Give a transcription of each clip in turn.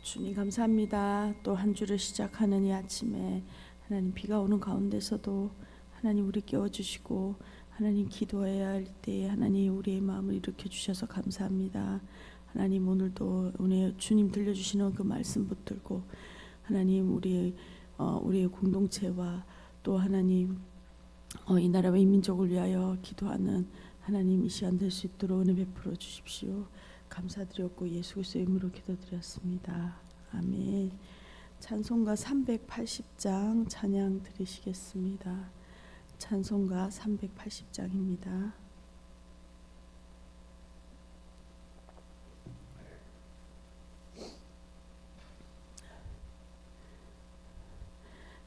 주님 감사합니다. 또 한 주를 시작하는 이 아침에 하나님 비가 오는 가운데서도 하나님 우리 깨워주시고 하나님 기도해야 할 때에 하나님 우리의 마음을 일으켜 주셔서 감사합니다. 하나님 오늘도 오늘 주님 들려주시는 그 말씀 붙들고 하나님 우리의 공동체와 또 하나님 이 나라와 이 민족을 위하여 기도하는 하나님 이 시간 될 수 있도록 은혜 베풀어 주십시오. 감사드렸고 예수 그리스도의 이름으로 기도드렸습니다. 아멘. 찬송가 380장 찬양 드리시겠습니다. 찬송가 380장입니다.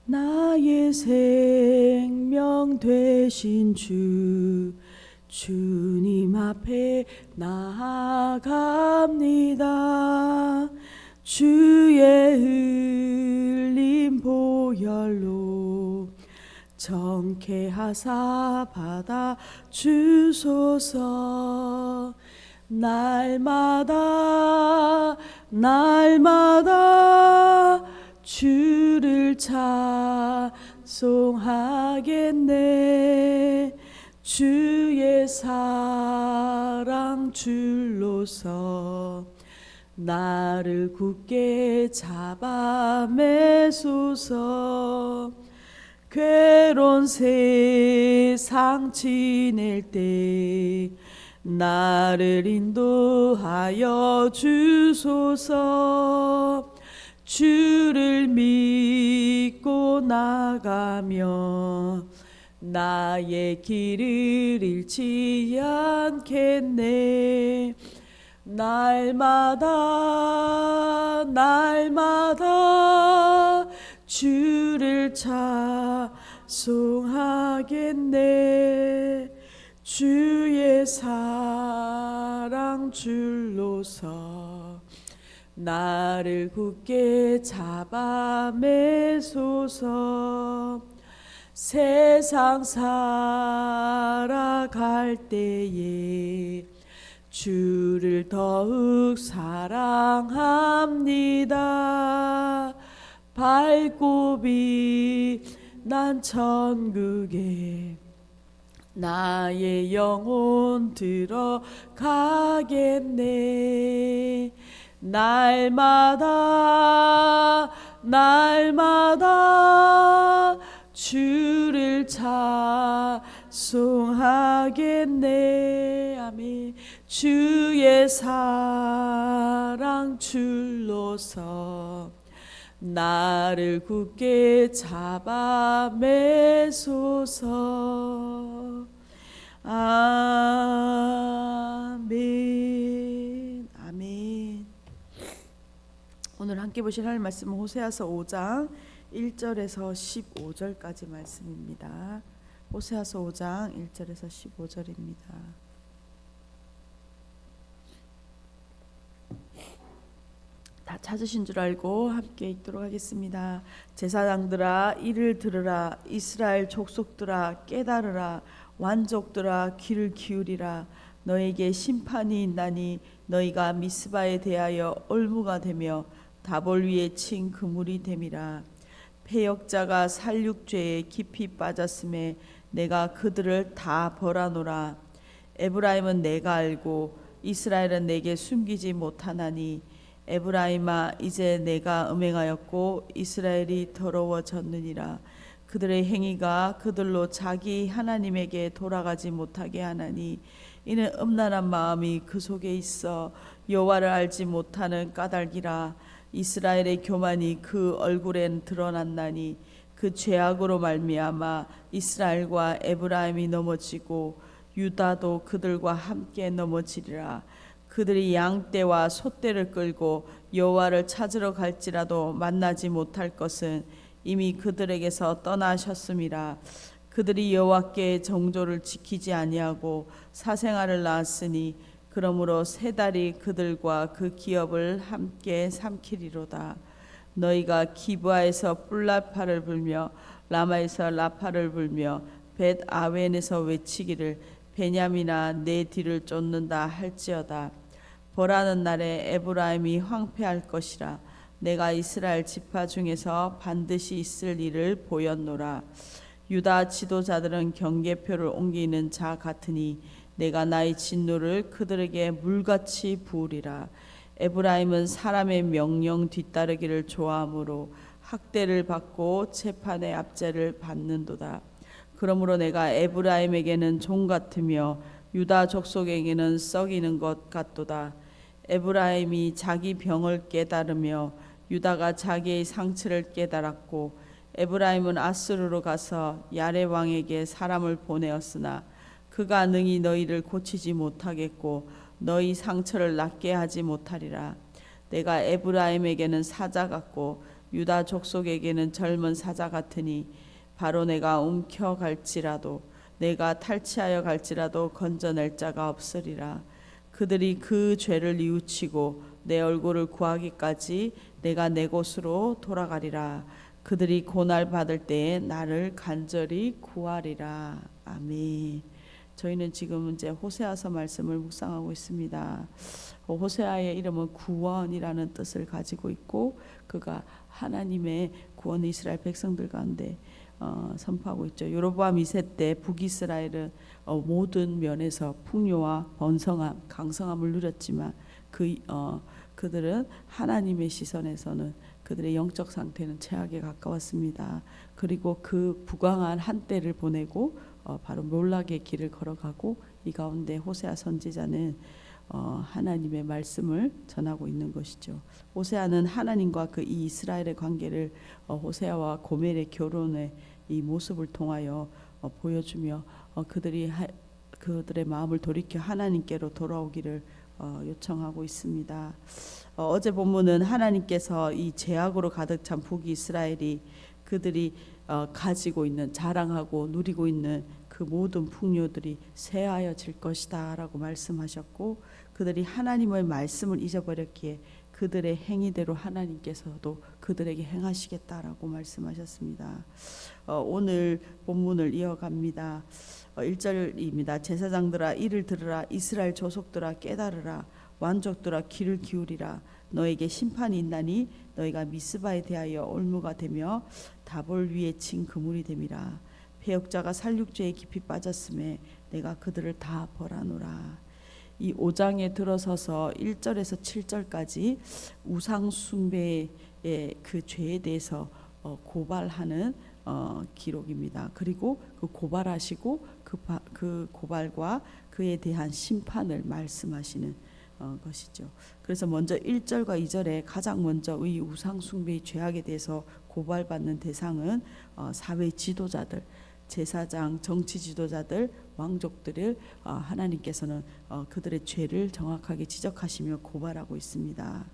나의 생명 되신 주님 앞에 나아갑니다. 주의 흘린 보혈로 정케하사 받아 주소서. 날마다 주를 찬송하겠네. 주의 사랑 줄로서 나를 굳게 잡아 매소서. 괴로운 세상 지낼 때 나를 인도하여 주소서. 주를 믿고 나가며 나의 길을 잃지 않겠네. 날마다 주를 찬송하겠네. 주의 사랑 줄로서 나를 굳게 잡아 매소서. 세상 살아갈 때에 주를 더욱 사랑합니다. 밝고 빛난 천국에 나의 영혼 들어가겠네. 날마다 주를 찬송하겠네. 아멘. 주의 사랑 줄로서 나를 굳게 잡아 매소서. 아멘. 아멘. 오늘 함께 보실 하나님 말씀은 호세아서 5장 1절에서 15절까지 말씀입니다. 호세아서 5장 1절에서 15절입니다. 다 찾으신 줄 알고 함께 읽도록 하겠습니다. 제사장들아 이를 들으라. 이스라엘 족속들아 깨달으라. 완족들아 귀를 기울이라. 너에게 심판이 있나니 너희가 미스바에 대하여 올무가 되며 다볼 위에 친 그물이 됨이라. 패역자가 살육죄에 깊이 빠졌음에 내가 그들을 다 벌하노라. 에브라임은 내가 알고 이스라엘은 내게 숨기지 못하나니 에브라임아 이제 내가 음행하였고 이스라엘이 더러워졌느니라. 그들의 행위가 그들로 자기 하나님에게 돌아가지 못하게 하나니 이는 음란한 마음이 그 속에 있어 여호와를 알지 못하는 까닭이라. 이스라엘의 교만이 그 얼굴엔 드러났나니 그 죄악으로 말미암아 이스라엘과 에브라임이 넘어지고 유다도 그들과 함께 넘어지리라. 그들이 양떼와 소떼를 끌고 여호와를 찾으러 갈지라도 만나지 못할 것은 이미 그들에게서 떠나셨음이라. 그들이 여호와께 정조를 지키지 아니하고 사생아를 낳았으니 그러므로 세 달이 그들과 그 기업을 함께 삼키리로다. 너희가 기브아에서 뿔라파를 불며 라마에서 라파를 불며 벳 아웬에서 외치기를 베냐민아 내 뒤를 쫓는다 할지어다. 벌하는 날에 에브라임이 황폐할 것이라. 내가 이스라엘 지파 중에서 반드시 있을 일을 보였노라. 유다 지도자들은 경계표를 옮기는 자 같으니 내가 나의 진노를 그들에게 물같이 부으리라. 에브라임은 사람의 명령 뒤따르기를 좋아하므로 학대를 받고 재판의 압제를 받는도다. 그러므로 내가 에브라임에게는 종 같으며 유다 족속에게는 썩이는 것 같도다. 에브라임이 자기 병을 깨달으며 유다가 자기의 상처를 깨달았고 에브라임은 아스루로 가서 야레 왕에게 사람을 보내었으나 그가 능히 너희를 고치지 못하겠고 너희 상처를 낫게 하지 못하리라. 내가 에브라임에게는 사자 같고 유다 족속에게는 젊은 사자 같으니 바로 내가 움켜갈지라도 내가 탈취하여 갈지라도 건져낼 자가 없으리라. 그들이 그 죄를 뉘우치고 내 얼굴을 구하기까지 내가 내 곳으로 돌아가리라. 그들이 고날 받을 때에 나를 간절히 구하리라. 아멘. 저희는 지금 이제 호세아서 말씀을 묵상하고 있습니다. 호세아의 이름은 구원이라는 뜻을 가지고 있고 그가 하나님의 구원 이스라엘 백성들 가운데 선포하고 있죠. 여로보암 2세 때 북이스라엘은 모든 면에서 풍요와 번성함, 강성함을 누렸지만 그들은 하나님의 시선에서는 그들의 영적 상태는 최악에 가까웠습니다. 그리고 그 부강한 한때를 보내고 바로 몰락의 길을 걸어가고 이 가운데 호세아 선지자는 하나님의 말씀을 전하고 있는 것이죠. 호세아는 하나님과 그 이 이스라엘의 관계를 호세아와 고멜의 결혼의 이 모습을 통하여 보여주며 그들의 마음을 돌이켜 하나님께로 돌아오기를 요청하고 있습니다. 어제 본문은 하나님께서 이 죄악으로 가득 찬 북이스라엘이 그들이 가지고 있는 자랑하고 누리고 있는 그 모든 풍요들이 쇠하여질 것이다 라고 말씀하셨고 그들이 하나님의 말씀을 잊어버렸기에 그들의 행위대로 하나님께서도 그들에게 행하시겠다라고 말씀하셨습니다. 오늘 본문을 이어갑니다. 1절입니다. 제사장들아 이를 들으라. 이스라엘 조속들아 깨달으라. 완족들아 귀를 기울이라. 너에게 심판이 있나니 너희가 미스바에 대하여 올무가 되며 다볼 위에 친 그물이 됨이라. 배역자가 살육죄에 깊이 빠졌음에 내가 그들을 다 벌하노라. 이 5장에 들어서서 1절에서 7절까지 우상 숭배의 그 죄에 대해서 고발하는 기록입니다. 그리고 그 고발하시고 그 고발과 그에 대한 심판을 말씀하시는 것이죠. 그래서 먼저 1절과 2절에 가장 먼저 이 우상 숭배의 죄악에 대해서 고발받는 대상은 사회 지도자들, 제사장, 정치 지도자들, 왕족들을 하나님께서는 그들의 죄를 정확하게 지적하시며 고발하고 있습니다.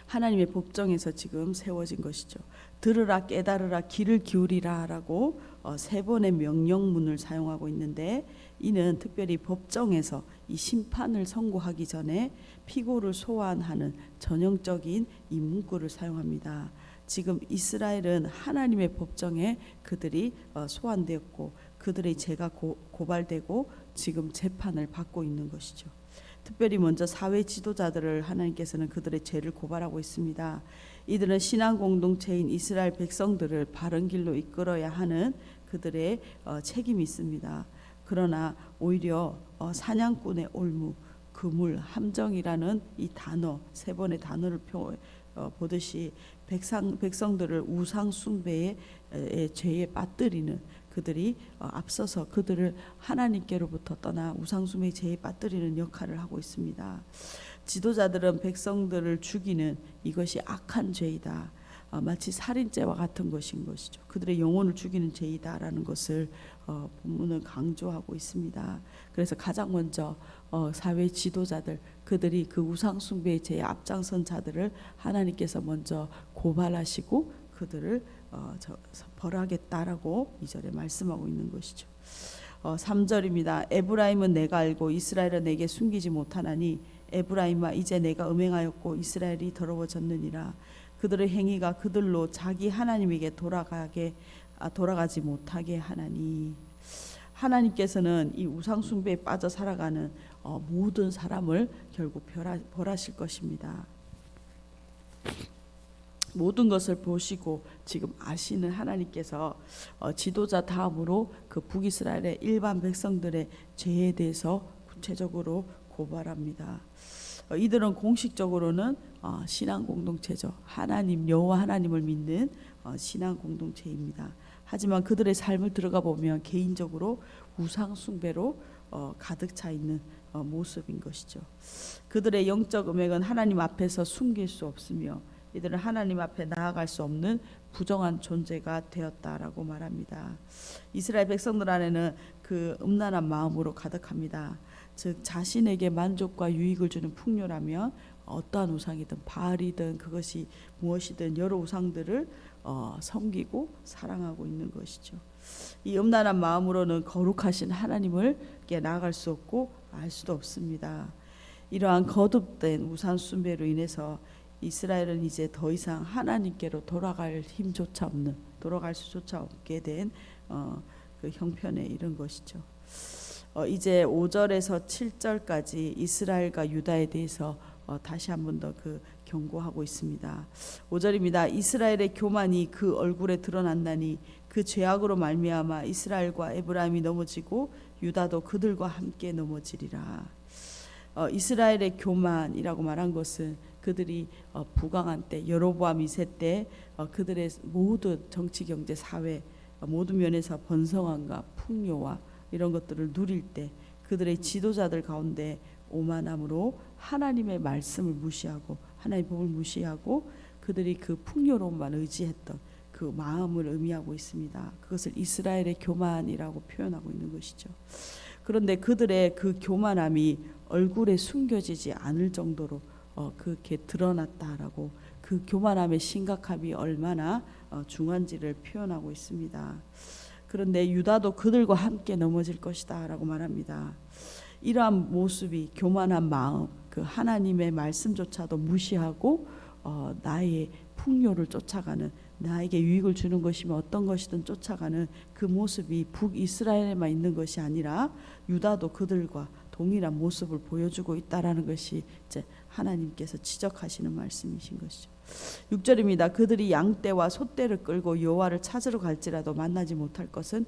하나님의 법정에서 지금 세워진 것이죠. 들으라 깨달으라 귀를 기울이라라고 세 번의 명령문을 사용하고 있는데 이는 특별히 법정에서 이 심판을 선고하기 전에 피고를 소환하는 전형적인 이 문구를 사용합니다. 지금 이스라엘은 하나님의 법정에 그들이 소환되었고 그들의 죄가 고발되고 지금 재판을 받고 있는 것이죠. 특별히 먼저 사회 지도자들을 하나님께서는 그들의 죄를 고발하고 있습니다. 이들은 신앙 공동체인 이스라엘 백성들을 바른 길로 이끌어야 하는 그들의 책임이 있습니다. 그러나 오히려 사냥꾼의 올무, 그물, 함정이라는 이 단어 세 번의 단어를 보듯이 백성들을 우상 숭배의 죄에 빠뜨리는 그들이 앞서서 그들을 하나님께로부터 떠나 우상 숭배의 죄에 빠뜨리는 역할을 하고 있습니다. 지도자들은 백성들을 죽이는 이것이 악한 죄이다. 마치 살인죄와 같은 것인 것이죠. 그들의 영혼을 죽이는 죄이다라는 것을 본문은 강조하고 있습니다. 그래서 가장 먼저 사회 지도자들 그들이 그 우상 숭배의 죄에 앞장선 자들을 하나님께서 먼저 고발하시고 그들을 벌하겠다라고 2절에 말씀하고 있는 것이죠. 3절입니다. 에브라임은 내가 알고 이스라엘은 내게 숨기지 못하나니 에브라임아 이제 내가 음행하였고 이스라엘이 더러워졌느니라. 그들의 행위가 그들로 자기 하나님에게 돌아가지 못하게 하나니. 하나님께서는 이 우상 숭배에 빠져 살아가는 모든 사람을 결국 벌하실 것입니다. 모든 것을 보시고 지금 아시는 하나님께서 지도자 다음으로 그 북이스라엘의 일반 백성들의 죄에 대해서 구체적으로 고발합니다. 이들은 공식적으로는 신앙 공동체죠. 하나님 여호와 하나님을 믿는 신앙 공동체입니다. 하지만 그들의 삶을 들어가 보면 개인적으로 우상 숭배로 가득 차 있는 모습인 것이죠. 그들의 영적 음행은 하나님 앞에서 숨길 수 없으며 이들은 하나님 앞에 나아갈 수 없는 부정한 존재가 되었다라고 말합니다. 이스라엘 백성들 안에는 그 음란한 마음으로 가득합니다. 즉 자신에게 만족과 유익을 주는 풍요라면 어떠한 우상이든 바알이든 그것이 무엇이든 여러 우상들을 섬기고 사랑하고 있는 것이죠. 이 음란한 마음으로는 거룩하신 하나님을 나아갈 수 없고 알 수도 없습니다. 이러한 거듭된 우상 숭배로 인해서 이스라엘은 이제 더 이상 하나님께로 돌아갈 힘조차 없는, 돌아갈 수조차 없게 된 그 형편에 이른 것이죠. 이제 5절에서 7절까지 이스라엘과 유다에 대해서 다시 한 번 더 그 경고하고 있습니다. 5절입니다. 이스라엘의 교만이 그 얼굴에 드러난다니 그 죄악으로 말미암아 이스라엘과 에브라임이 넘어지고 유다도 그들과 함께 넘어지리라. 이스라엘의 교만이라고 말한 것은 그들이 부강한 때, 여로보암 2세 때 그들의 모든 정치, 경제, 사회 모든 면에서 번성함과 풍요와 이런 것들을 누릴 때 그들의 지도자들 가운데 오만함으로 하나님의 말씀을 무시하고 하나님의 법을 무시하고 그들이 그 풍요로움만 의지했던 그 마음을 의미하고 있습니다. 그것을 이스라엘의 교만이라고 표현하고 있는 것이죠. 그런데 그들의 그 교만함이 얼굴에 숨겨지지 않을 정도로 그렇게 드러났다라고 그 교만함의 심각함이 얼마나 중한지를 표현하고 있습니다. 그런데 유다도 그들과 함께 넘어질 것이다 라고 말합니다. 이러한 모습이 교만한 마음, 그 하나님의 말씀조차도 무시하고 나의 풍요를 쫓아가는, 나에게 유익을 주는 것이면 어떤 것이든 쫓아가는 그 모습이 북이스라엘에만 있는 것이 아니라 유다도 그들과 동일한 모습을 보여주고 있다라는 것이 이제 하나님께서 지적하시는 말씀이신 것이죠. 6절입니다. 그들이 양떼와 소떼를 끌고 여호와를 찾으러 갈지라도 만나지 못할 것은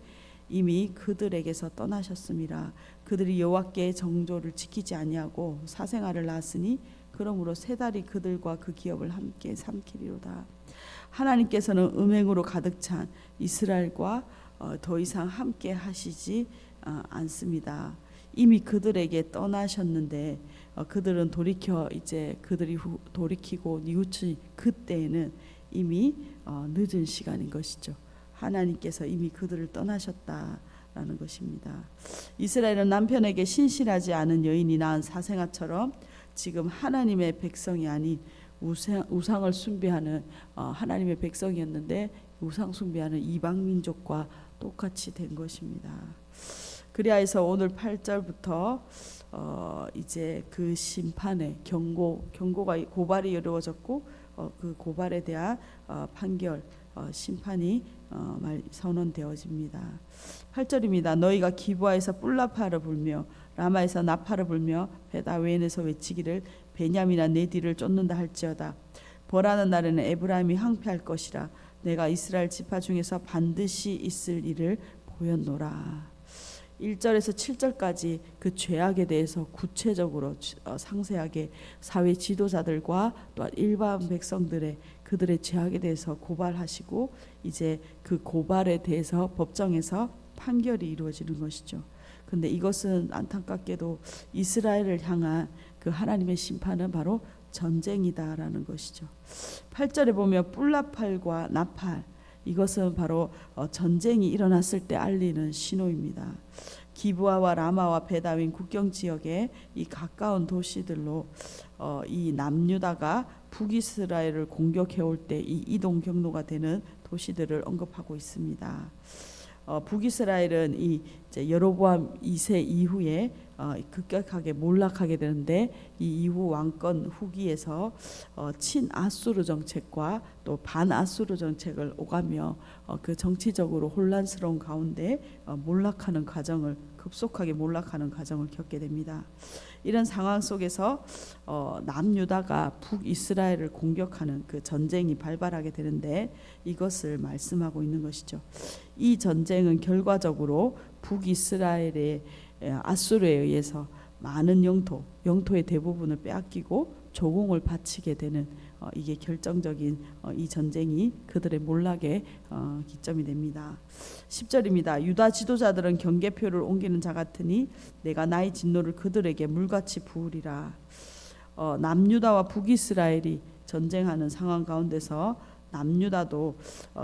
이미 그들에게서 떠나셨음이라. 그들이 여호와께 정조를 지키지 아니하고 사생아를 낳았으니 그러므로 세 달이 그들과 그 기업을 함께 삼키리로다. 하나님께서는 음행으로 가득 찬 이스라엘과 더 이상 함께 하시지 않습니다. 이미 그들에게 떠나셨는데 그들은 돌이켜 이제 그들이 돌이키고 뉘우친 그때에는 이미 늦은 시간인 것이죠. 하나님께서 이미 그들을 떠나셨다라는 것입니다. 이스라엘은 남편에게 신실하지 않은 여인이 낳은 사생아처럼 지금 하나님의 백성이 아닌 우상을 숭배하는 하나님의 백성이었는데 우상 숭배하는 이방 민족과 똑같이 된 것입니다. 그리하여서 오늘 8절부터 이제 그 심판의 경고가 고발이 이루어졌고 그 고발에 대한 판결 심판이 선언되어집니다. 8절입니다. 너희가 기브아에서 뿔나파를 불며 라마에서 나파를 불며 베다웬에서 외치기를 베냐민아 내 뒤를 쫓는다 할지어다. 벌하는 날에는 에브라임이 항폐할 것이라. 내가 이스라엘 지파 중에서 반드시 있을 일을 보였노라. 1절에서 7절까지 그 죄악에 대해서 구체적으로 상세하게 사회 지도자들과 또한 일반 백성들의 그들의 죄악에 대해서 고발하시고 이제 그 고발에 대해서 법정에서 판결이 이루어지는 것이죠. 근데 이것은 안타깝게도 이스라엘을 향한 그 하나님의 심판은 바로 전쟁이다라는 것이죠. 8절에 보면 뿔나팔과 나팔, 이것은 바로 전쟁이 일어났을 때 알리는 신호입니다. 기브아와 라마와 베다윈 국경 지역의 이 가까운 도시들로 이 남유다가 북이스라엘을 공격해 올 때 이 이동 경로가 되는 도시들을 언급하고 있습니다. 북이스라엘은 이제 여로보암 2세 이후에 급격하게 몰락하게 되는데 이 이후 왕권 후기에서 친아수르 정책과 또 반아수르 정책을 오가며 그 정치적으로 혼란스러운 가운데 급속하게 몰락하는 과정을 겪게 됩니다. 이런 상황 속에서 남유다가 북이스라엘을 공격하는 그 전쟁이 발발하게 되는데 이것을 말씀하고 있는 것이죠. 이 전쟁은 결과적으로 북이스라엘의 아수르에 의해서 많은 영토의 대부분을 빼앗기고 조공을 바치게 되는 이게 결정적인 이 전쟁이 그들의 몰락의 기점이 됩니다. 10절입니다. 유다 지도자들은 경계표를 옮기는 자 같으니 내가 나의 진노를 그들에게 물같이 부으리라. 남유다와 북이스라엘이 전쟁하는 상황 가운데서 남유다도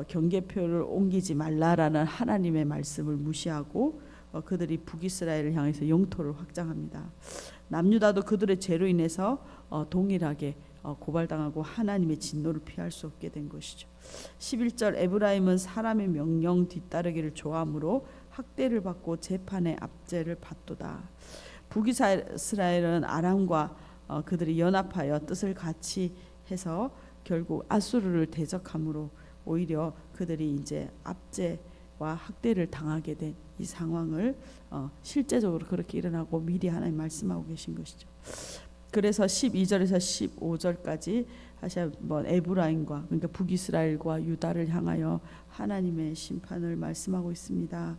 경계표를 옮기지 말라라는 하나님의 말씀을 무시하고 그들이 북이스라엘을 향해서 영토를 확장합니다. 남유다도 그들의 죄로 인해서 동일하게 고발당하고 하나님의 진노를 피할 수 없게 된 것이죠. 11절 에브라임은 사람의 명령 뒤따르기를 좋아하므로 학대를 받고 재판의 압제를 받도다. 북이스라엘은 아람과 그들이 연합하여 뜻을 같이 해서 결국 아수르를 대적함으로 오히려 그들이 이제 압제와 학대를 당하게 된 이 상황을 실제적으로 그렇게 일어나고 미리 하나님 말씀하고 계신 것이죠. 그래서 12절에서 15절까지 다시 한번 에브라임과 그러니까 북이스라엘과 유다를 향하여 하나님의 심판을 말씀하고 있습니다.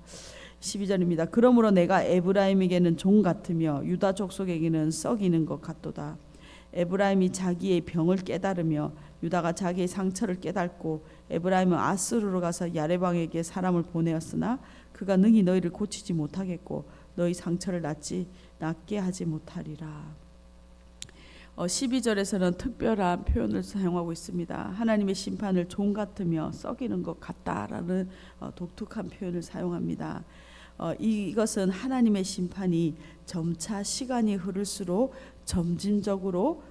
12절입니다. 그러므로 내가 에브라임에게는 종 같으며 유다 족속에게는 썩이는 것 같도다. 에브라임이 자기의 병을 깨달으며 유다가 자기의 상처를 깨닫고 에브라임은 아스루로 가서 야레방에게 사람을 보내었으나 그가 능히 너희를 고치지 못하겠고 너희 상처를 낫게 하지 못하리라. 12절에서는 특별한 표현을 사용하고 있습니다. 하나님의 심판을 종 같으며 썩이는 것 같다라는 독특한 표현을 사용합니다. 이것은 하나님의 심판이 점차 시간이 흐를수록 점진적으로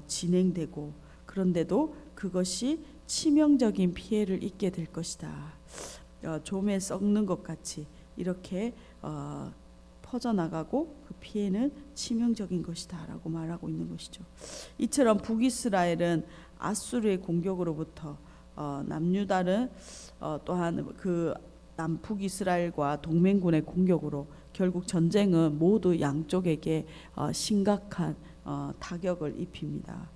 진행되고 그런데도 그것이 치명적인 피해를 입게 될 것이다. 좀에 썩는 것 같이 이렇게 퍼져나가고 그 피해는 치명적인 것이다 라고 말하고 있는 것이죠. 이처럼 북이스라엘은 아수르의 공격으로부터 남유다는 또한 그 남북이스라엘과 동맹군의 공격으로 결국 전쟁은 모두 양쪽에게 심각한 타격을 입힙니다.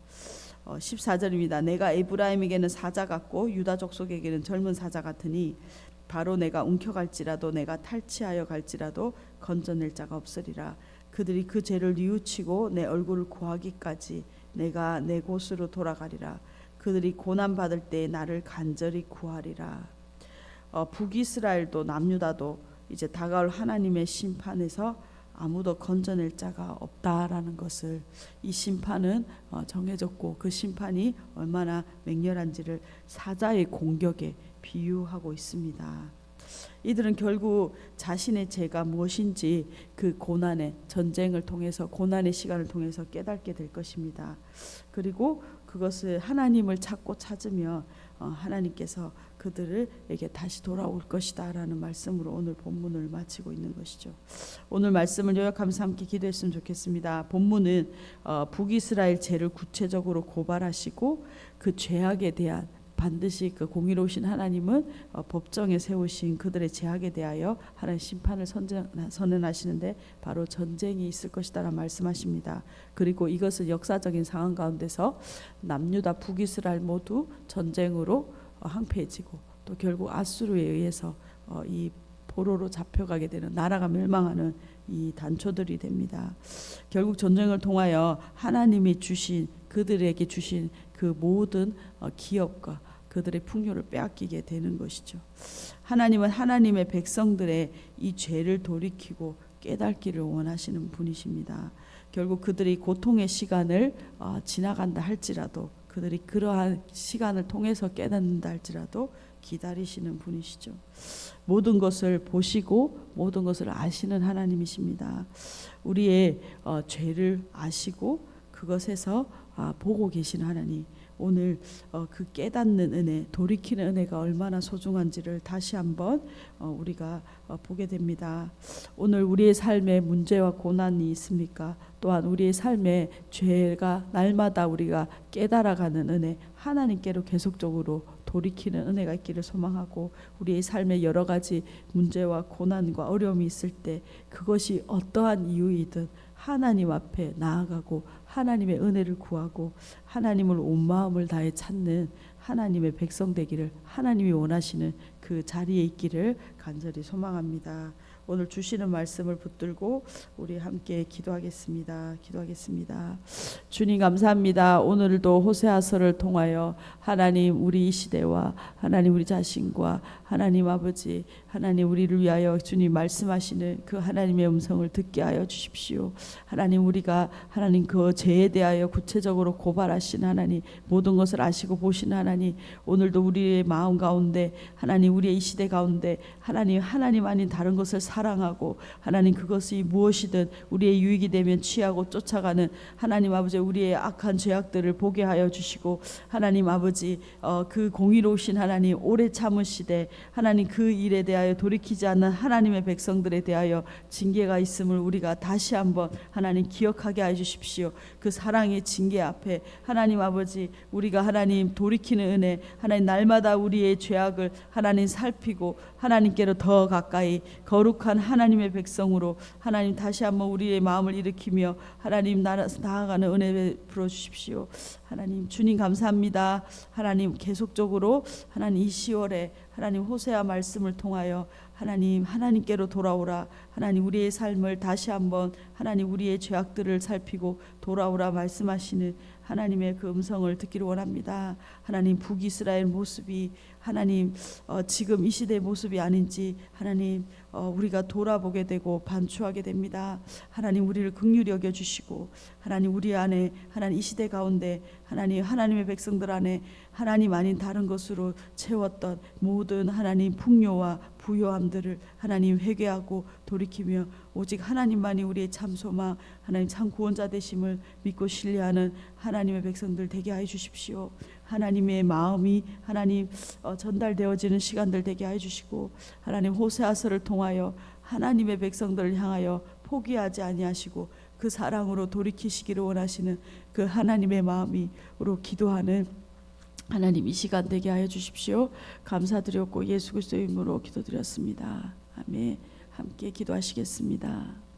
14절입니다. 내가 에브라임에게는 사자 같고 유다 족속에게는 젊은 사자 같으니 바로 내가 움켜갈지라도 내가 탈취하여 갈지라도 건져낼 자가 없으리라. 그들이 그 죄를 뉘우치고 내 얼굴을 구하기까지 내가 내 곳으로 돌아가리라. 그들이 고난받을 때에 나를 간절히 구하리라. 북이스라엘도 남유다도 이제 다가올 하나님의 심판에서 아무도 건져낼 자가 없다라는 것을 이 심판은 정해졌고 그 심판이 얼마나 맹렬한지를 사자의 공격에 비유하고 있습니다. 이들은 결국 자신의 죄가 무엇인지 그 고난의 전쟁을 통해서 고난의 시간을 통해서 깨닫게 될 것입니다. 그리고 그것을 하나님을 찾고 찾으며 하나님께서 그들에게 다시 돌아올 것이다 라는 말씀으로 오늘 본문을 마치고 있는 것이죠. 오늘 말씀을 요약하면서 함께 기도했으면 좋겠습니다. 본문은 북이스라엘 죄를 구체적으로 고발하시고 그 죄악에 대한 반드시 그 공의로우신 하나님은 법정에 세우신 그들의 죄악에 대하여 하나님 심판을 선언하시는데 바로 전쟁이 있을 것이다라는 말씀하십니다. 그리고 이것은 역사적인 상황 가운데서 남유다 북이스라엘 모두 전쟁으로 항폐해지고 또 결국 아수르에 의해서 이 포로로 잡혀가게 되는 나라가 멸망하는 이 단초들이 됩니다. 결국 전쟁을 통하여 하나님이 주신 그들에게 주신 그 모든 기업과 그들의 풍요를 빼앗기게 되는 것이죠. 하나님은 하나님의 백성들의 이 죄를 돌이키고 깨닫기를 원하시는 분이십니다. 결국 그들이 고통의 시간을 지나간다 할지라도 그들이 그러한 시간을 통해서 깨닫는다 할지라도 기다리시는 분이시죠. 모든 것을 보시고 모든 것을 아시는 하나님이십니다. 우리의 죄를 아시고 그것에서 보고 계신 하나님, 오늘 그 깨닫는 은혜, 돌이키는 은혜가 얼마나 소중한지를 다시 한번 우리가 보게 됩니다. 오늘 우리의 삶에 문제와 고난이 있습니까? 또한 우리의 삶에 죄가 날마다 우리가 깨달아가는 은혜, 하나님께로 계속적으로 돌이키는 은혜가 있기를 소망하고, 우리의 삶에 여러 가지 문제와 고난과 어려움이 있을 때 그것이 어떠한 이유이든 하나님 앞에 나아가고 하나님의 은혜를 구하고 하나님을 온 마음을 다해 찾는 하나님의 백성 되기를 하나님이 원하시는 그 자리에 있기를 간절히 소망합니다. 오늘 주시는 말씀을 붙들고 우리 함께 기도하겠습니다. 주님 감사합니다. 오늘도 호세아서를 통하여 하나님 우리 이 시대와 하나님 우리 자신과 하나님 아버지 하나님 우리를 위하여 주님 말씀하시는 그 하나님의 음성을 듣게 하여 주십시오. 하나님 우리가 하나님 그 죄에 대하여 구체적으로 고발하신 하나님 모든 것을 아시고 보시는 하나님 오늘도 우리의 마음 가운데 하나님 우리의 이 시대 가운데 하나님 아닌 다른 것을 사랑하고 하나님 그것이 무엇이든 우리의 유익이 되면 취하고 쫓아가는 하나님 아버지 우리의 악한 죄악들을 보게 하여 주시고 하나님 아버지 그 공의로우신 하나님 오래 참으시되 하나님 그 일에 대하여 돌이키지 않는 하나님의 백성들에 대하여 징계가 있음을 우리가 다시 한번 하나님 기억하게 해 주십시오. 그 사랑의 징계 앞에 하나님 아버지 우리가 하나님 돌이키는 은혜 하나님 날마다 우리의 죄악을 하나님 살피고 하나님께로 더 가까이 거룩한 하나님의 백성으로 하나님 다시 한번 우리의 마음을 일으키며 하나님 나아가는 은혜 베풀어 주십시오. 하나님 주님 감사합니다. 하나님 계속적으로 하나님 이 10월에 하나님 호세아 말씀을 통하여 하나님께로 돌아오라. 하나님 우리의 삶을 다시 한번 하나님 우리의 죄악들을 살피고 돌아오라 말씀하시는 하나님의 그 음성을 듣기를 원합니다. 하나님 북이스라엘 모습이 하나님 지금 이 시대의 모습이 아닌지 하나님 우리가 돌아보게 되고 반추하게 됩니다. 하나님 우리를 긍휼히 여겨 주시고 하나님 우리 안에 하나님 이 시대 가운데 하나님의 백성들 안에 하나님 아닌 다른 것으로 채웠던 모든 하나님 풍요와 부요함들을 하나님 회개하고 돌이키며 오직 하나님만이 우리의 참 소망 하나님 참 구원자 되심을 믿고 신뢰하는 하나님의 백성들 되게 하여 주십시오. 하나님의 마음이 하나님 전달되어지는 시간들 되게 하여 주시고 하나님 호세아서를 통하여 하나님의 백성들을 향하여 포기하지 아니하시고 그 사랑으로 돌이키시기를 원하시는 그 하나님의 마음으로 기도하는 하나님 이 시간 되게 하여 주십시오. 감사드렸고 예수 그리스도의 이름으로 기도드렸습니다. 아멘. 함께 기도하시겠습니다.